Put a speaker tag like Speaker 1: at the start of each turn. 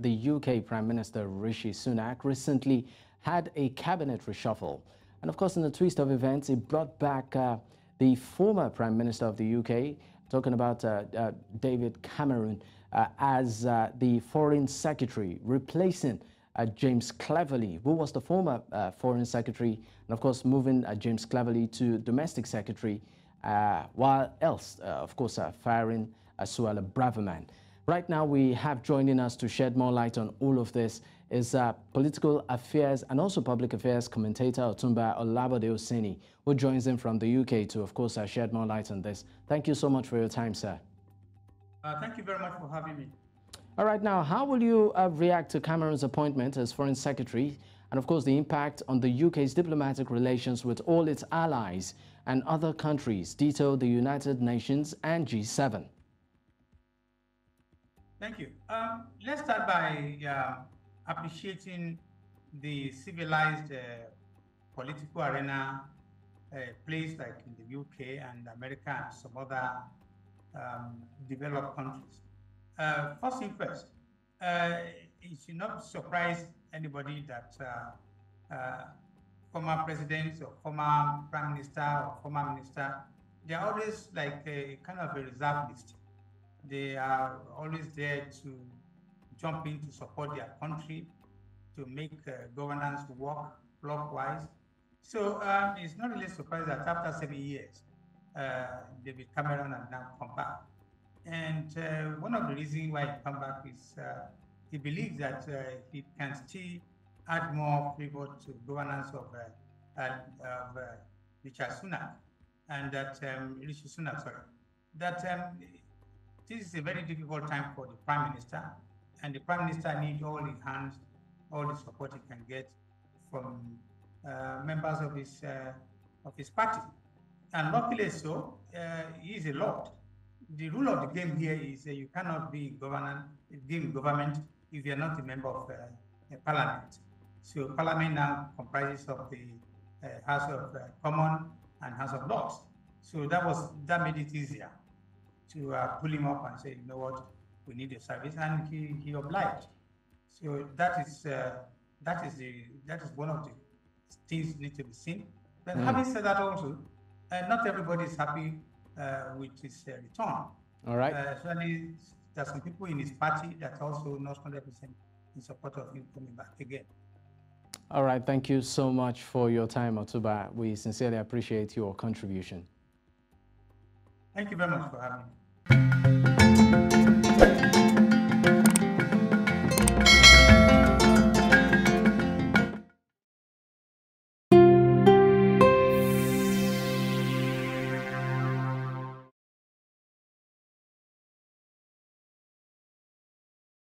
Speaker 1: the UK Prime Minister Rishi Sunak recently had a cabinet reshuffle. And of course, in the twist of events, it brought back the former Prime Minister of the UK, talking about David Cameron, as the Foreign Secretary, replacing James Cleverly, who was the former Foreign Secretary, and of course moving James Cleverly to Domestic Secretary, while else, of course, firing Suella Braverman. Right now, we have joining us to shed more light on all of this is political affairs and also public affairs commentator Otunba Olabode Osenie, who joins in from the UK to, of course, shed more light on this. Thank you so much for your time, sir.
Speaker 2: Thank you very much for having me.
Speaker 1: All right, now, how will you react to Cameron's appointment as Foreign Secretary and, of course, the impact on the UK's diplomatic relations with all its allies and other countries, detailed the United Nations and G7?
Speaker 2: Thank you. Let's start by appreciating the civilized political arena place like in the UK and America and some other developed countries. First thing first, it should not surprise anybody that former presidents or former prime minister or former minister, they are always like a kind of a reserve list. They are always there to jump in to support their country, to make governance work clockwise. So it's not really surprising that after 7 years, David Cameron has now come back. And one of the reasons why he come back is he believes that he can still add more flavor to governance of Rishi Sunak, and that Rishi Sunak, sorry, that this is a very difficult time for the Prime Minister, and the Prime Minister needs all his hands, all the support he can get from members of his party. And luckily so, he is a lord. The rule of the game here is you cannot be government if you are not a member of Parliament. So Parliament now comprises of the House of Commons and House of Lords. So that made it easier to pull him up and say, you know what, we need your service, and he obliged. So that is one of the things need to be seen. But having said that, also, not everybody is happy with his return.
Speaker 1: All right.
Speaker 2: Certainly, there are some people in his party that are also not 100% in support of him coming back again.
Speaker 1: All right. Thank you so much for your time, Otunba. We sincerely appreciate your contribution.
Speaker 2: Thank you very much for having me.